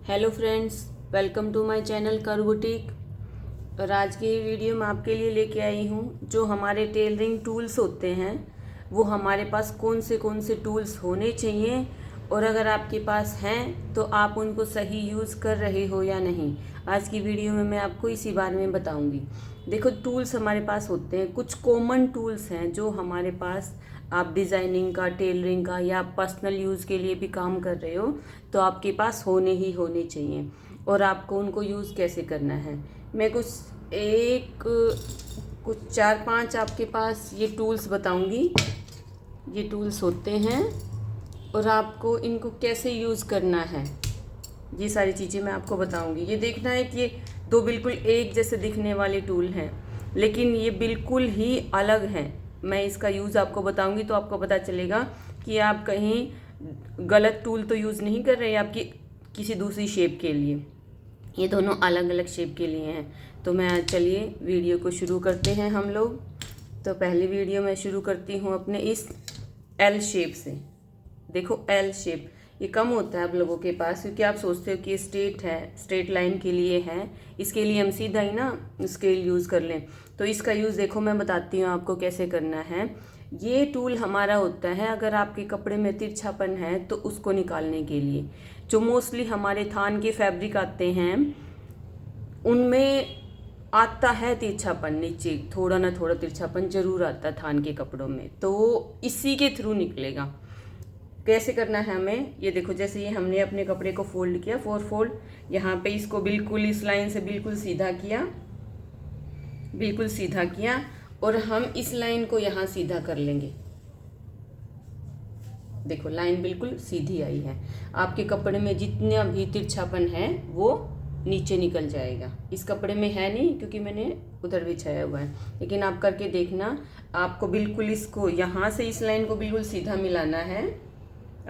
Hello friends, welcome to my channel कर boutique. और आज की वीडियो में आपके लिए लेके आई हूँ जो हमारे टेलरिंग टूल्स होते हैं वो हमारे पास कौन से टूल्स होने चाहिए और अगर आपके पास हैं तो आप उनको सही यूज़ कर रहे हो या नहीं। आज की वीडियो में मैं आपको इसी बारे में बताऊंगी। देखो, टूल्स हमारे पास होते हैं, कुछ कॉमन टूल्स हैं जो हमारे पास, आप डिज़ाइनिंग का, टेलरिंग का या पर्सनल यूज़ के लिए भी काम कर रहे हो तो आपके पास होने चाहिए। और आपको उनको यूज़ कैसे करना है, मैं कुछ 4-5 आपके पास ये टूल्स बताऊंगी। ये टूल्स होते हैं और आपको इनको कैसे यूज़ करना है, ये सारी चीज़ें मैं आपको बताऊंगी। ये देखना है कि ये दो बिल्कुल एक जैसे दिखने वाले टूल हैं लेकिन ये बिल्कुल ही अलग हैं। मैं इसका यूज़ आपको बताऊंगी तो आपको पता चलेगा कि आप कहीं गलत टूल तो यूज़ नहीं कर रहे हैं आपकी किसी दूसरी शेप के लिए। ये दोनों अलग अलग शेप के लिए हैं। तो मैं चलिए वीडियो को शुरू करते हैं हम लोग। तो पहली वीडियो मैं शुरू करती हूँ अपने इस एल शेप से। देखो, एल शेप ये कम होता है आप लोगों के पास क्योंकि आप सोचते हो कि ये स्ट्रेट है, स्ट्रेट लाइन के लिए है, इसके लिए हम सीधा ही ना स्केल यूज़ कर लें। तो इसका यूज़ देखो मैं बताती हूँ आपको कैसे करना है। ये टूल हमारा होता है अगर आपके कपड़े में तिरछापन है तो उसको निकालने के लिए। जो मोस्टली हमारे थान के फैब्रिक आते हैं उनमें आता है तिरछापन, नीचे थोड़ा ना थोड़ा तिरछापन जरूर आता है थान के कपड़ों में, तो इसी के थ्रू निकलेगा। कैसे करना है हमें, ये देखो, जैसे ये हमने अपने कपड़े को फोल्ड किया 4 फोल्ड, यहाँ पे इसको बिल्कुल इस लाइन से बिल्कुल सीधा किया, बिल्कुल सीधा किया और हम इस लाइन को यहाँ सीधा कर लेंगे। देखो, लाइन बिल्कुल सीधी आई है। आपके कपड़े में जितना भी तिरछापन है वो नीचे निकल जाएगा। इस कपड़े में है नहीं क्योंकि मैंने उधर बिछाया हुआ है, लेकिन आप करके देखना। आपको बिल्कुल इसको यहाँ से इस लाइन को बिल्कुल सीधा मिलाना है,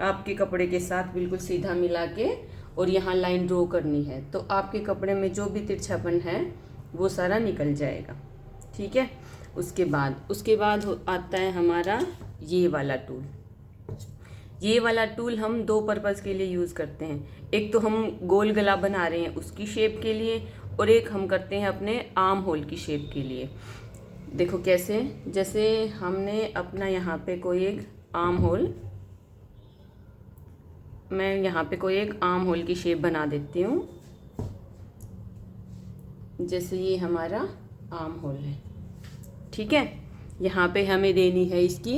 आपके कपड़े के साथ बिल्कुल सीधा मिला के और यहाँ लाइन ड्रॉ करनी है। तो आपके कपड़े में जो भी तिरछापन है वो सारा निकल जाएगा। ठीक है। उसके बाद आता है हमारा ये वाला टूल। ये वाला टूल हम दो पर्पज़ के लिए यूज़ करते हैं। एक तो हम गोल गला बना रहे हैं उसकी शेप के लिए, और एक हम करते हैं अपने आर्म होल की शेप के लिए। देखो कैसे, जैसे हमने अपना यहाँ पे कोई एक आर्म होल, मैं यहाँ पे कोई एक आर्म होल की शेप बना देती हूँ। जैसे ये हमारा आर्म होल है, ठीक है। यहाँ पे हमें देनी है इसकी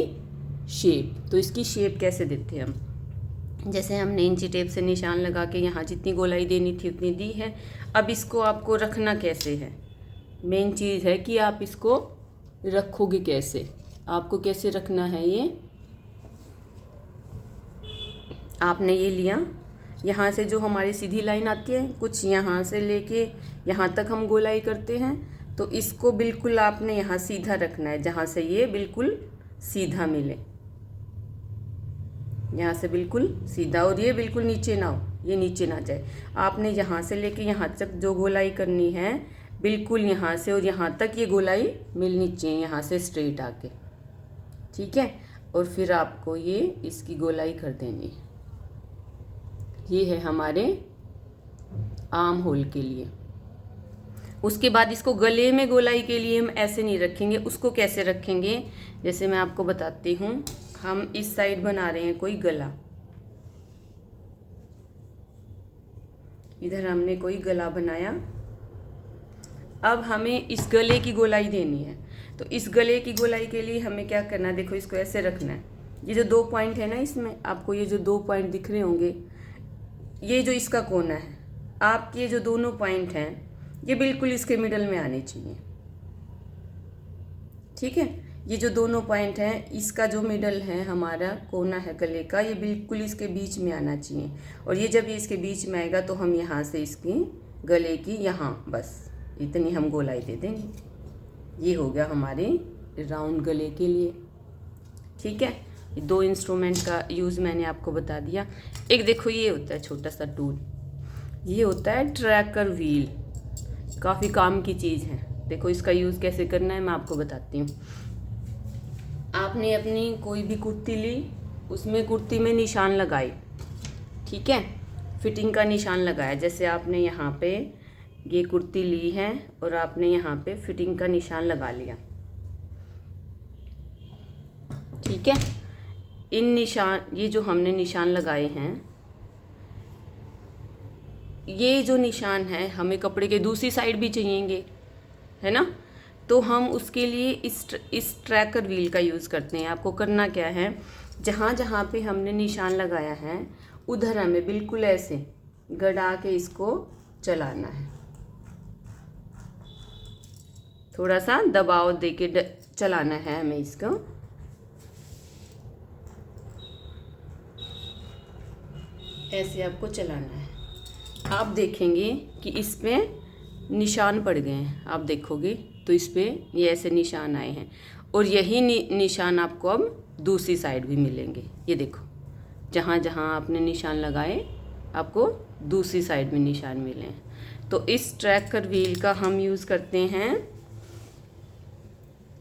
शेप। तो इसकी शेप कैसे देते हैं हम, जैसे हमने इंची टेप से निशान लगा के यहाँ जितनी गोलाई देनी थी उतनी दी है। अब इसको आपको रखना कैसे है, मेन चीज़ है कि आप इसको रखोगे कैसे, आपको कैसे रखना है। ये आपने ये लिया, यहाँ से जो हमारी सीधी लाइन आती है कुछ यहाँ से लेके यहाँ तक हम गोलाई करते हैं, तो इसको बिल्कुल आपने यहाँ सीधा रखना है जहाँ से ये बिल्कुल सीधा मिले, यहाँ से बिल्कुल सीधा, और ये बिल्कुल नीचे ना हो, ये नीचे ना जाए। आपने यहाँ से लेके यहाँ तक जो गोलाई करनी है बिल्कुल यहाँ से और यहाँ तक ये गोलाई मिलनी चाहिए, यहाँ से स्ट्रेट आके, ठीक है। और फिर आपको ये इसकी गोलाई कर देनी है। ये है हमारे आर्म होल के लिए। उसके बाद इसको गले में गोलाई के लिए हम ऐसे नहीं रखेंगे। उसको कैसे रखेंगे, जैसे मैं आपको बताती हूँ। हम इस साइड बना रहे हैं कोई गला, इधर हमने कोई गला बनाया। अब हमें इस गले की गोलाई देनी है, तो इस गले की गोलाई के लिए हमें क्या करना है, देखो इसको ऐसे रखना है। ये जो 2 पॉइंट है ना, इसमें आपको ये जो 2 पॉइंट दिख रहे होंगे, ये जो इसका कोना है, आपके जो दोनों पॉइंट हैं ये बिल्कुल इसके मिडल में आने चाहिए, ठीक है। ये जो दोनों पॉइंट हैं, इसका जो मिडल है, हमारा कोना है गले का, ये बिल्कुल इसके बीच में आना चाहिए। और ये जब ये इसके बीच में आएगा तो हम यहाँ से इसकी गले की यहाँ बस इतनी हम गोलाई दे देंगे। ये हो गया हमारे राउंड गले के लिए, ठीक है। 2 इंस्ट्रूमेंट का यूज़ मैंने आपको बता दिया। एक देखो ये होता है छोटा सा टूल, ये होता है ट्रैकर व्हील, काफ़ी काम की चीज़ है। देखो इसका यूज़ कैसे करना है मैं आपको बताती हूँ। आपने अपनी कोई भी कुर्ती ली, उसमें कुर्ती में निशान लगाए, ठीक है। फिटिंग का निशान लगाया। जैसे आपने यहाँ पे ये कुर्ती ली है और आपने यहाँ पे फिटिंग का निशान लगा लिया, ठीक है। इन निशान, ये जो हमने निशान लगाए हैं, ये जो निशान है हमें कपड़े के दूसरी साइड भी चाहिएंगे, है ना। तो हम उसके लिए इस ट्रैकर व्हील का यूज़ करते हैं। आपको करना क्या है, जहाँ जहाँ पे हमने निशान लगाया है उधर हमें बिल्कुल ऐसे गड़ा के इसको चलाना है। थोड़ा सा दबाव दे के चलाना है हमें इसको। ऐसे आपको चलाना है। आप देखेंगे कि इस पे निशान पड़ गए हैं। आप देखोगे तो इस पे ये ऐसे निशान आए हैं और यही निशान आपको अब दूसरी साइड भी मिलेंगे। ये देखो, जहाँ जहाँ आपने निशान लगाए आपको दूसरी साइड में निशान मिले हैं। तो इस ट्रैकर व्हील का हम यूज़ करते हैं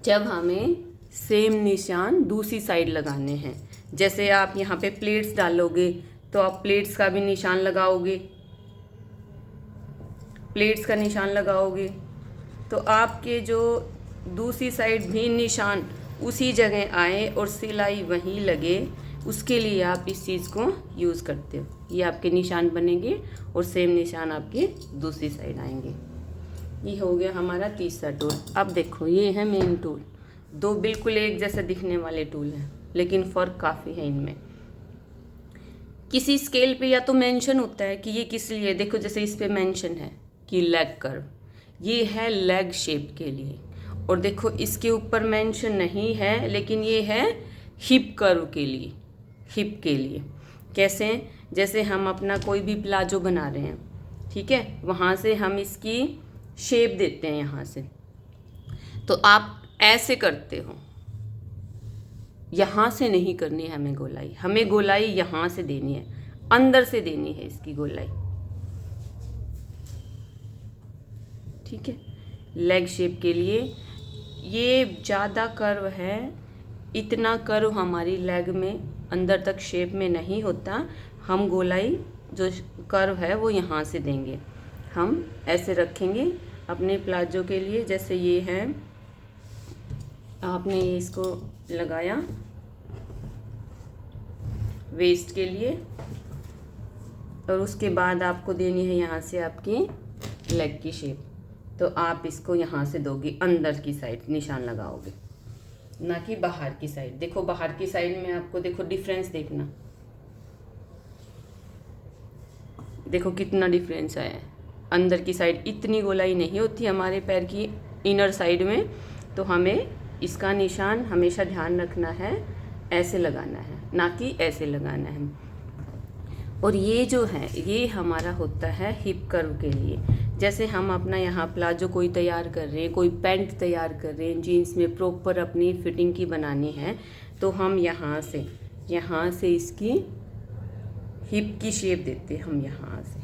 जब हमें सेम निशान दूसरी साइड लगाने हैं। जैसे आप यहाँ पे प्लेट्स डालोगे तो आप प्लेट्स का भी निशान लगाओगे, प्लेट्स का निशान लगाओगे तो आपके जो दूसरी साइड भी निशान उसी जगह आए और सिलाई वहीं लगे, उसके लिए आप इस चीज़ को यूज़ करते हो। ये आपके निशान बनेंगे और सेम निशान आपके दूसरी साइड आएंगे। ये हो गया हमारा तीसरा टूल। अब देखो, ये है मेन टूल। दो बिल्कुल एक जैसे दिखने वाले टूल हैं, लेकिन फ़र्क काफ़ी है इनमें। किसी स्केल पे या तो मेंशन होता है कि ये किस लिए, देखो जैसे इस पे मेंशन है कि लेग कर्व, ये है लेग शेप के लिए। और देखो इसके ऊपर मेंशन नहीं है, लेकिन ये है हिप कर्व के लिए। हिप के लिए कैसे, जैसे हम अपना कोई भी प्लाजो बना रहे हैं, ठीक है, वहाँ से हम इसकी शेप देते हैं यहाँ से, तो आप ऐसे करते हो, यहाँ से नहीं करनी है हमें गोलाई। हमें गोलाई यहाँ से देनी है, अंदर से देनी है इसकी गोलाई, ठीक है। लेग शेप के लिए ये ज़्यादा कर्व है, इतना कर्व हमारी लेग में अंदर तक शेप में नहीं होता। हम गोलाई जो कर्व है वो यहाँ से देंगे। हम ऐसे रखेंगे अपने प्लाजो के लिए। जैसे ये है, आपने इसको लगाया वेस्ट के लिए और उसके बाद आपको देनी है यहाँ से आपकी लेग की शेप। तो आप इसको यहाँ से दोगे, अंदर की साइड निशान लगाओगे, ना कि बाहर की साइड। देखो बाहर की साइड में आपको, देखो डिफरेंस देखना, देखो कितना डिफरेंस आया है। अंदर की साइड इतनी गोलाई नहीं होती हमारे पैर की इनर साइड में, तो हमें इसका निशान हमेशा ध्यान रखना है, ऐसे लगाना है, ना कि ऐसे लगाना है। और ये जो है ये हमारा होता है हिप कर्व के लिए। जैसे हम अपना यहाँ प्लाजो कोई तैयार कर रहे हैं, कोई पैंट तैयार कर रहे हैं, जीन्स में प्रॉपर अपनी फिटिंग की बनानी है, तो हम यहाँ से इसकी हिप की शेप देते हैं हम यहाँ से,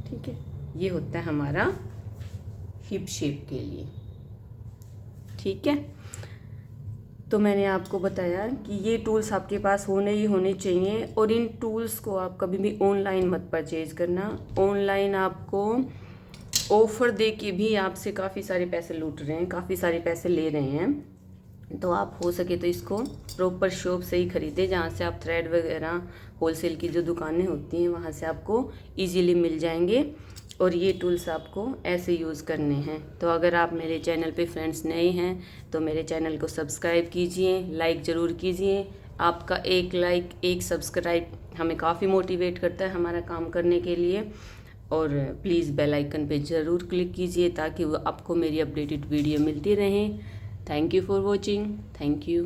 ठीक है। ये होता है हमारा हिप शेप के लिए, ठीक है। तो मैंने आपको बताया कि ये टूल्स आपके पास होने चाहिए। और इन टूल्स को आप कभी भी ऑनलाइन मत परचेज करना। ऑनलाइन आपको ऑफ़र दे के भी आपसे काफ़ी सारे पैसे लूट रहे हैं, काफ़ी सारे पैसे ले रहे हैं। तो आप हो सके तो इसको प्रॉपर शॉप से ही ख़रीदें, जहाँ से आप थ्रेड वगैरह होलसेल की जो दुकानें होती हैं वहाँ से आपको ईजीली मिल जाएंगे। और ये टूल्स आपको ऐसे यूज़ करने हैं। तो अगर आप मेरे चैनल पे फ्रेंड्स नए हैं तो मेरे चैनल को सब्सक्राइब कीजिए, लाइक ज़रूर कीजिए। आपका एक लाइक, एक सब्सक्राइब हमें काफ़ी मोटिवेट करता है हमारा काम करने के लिए। और प्लीज़ बेल आइकन पे ज़रूर क्लिक कीजिए ताकि वो आपको मेरी अपडेटेड वीडियो मिलती रहें। Thank you for watching. Thank you.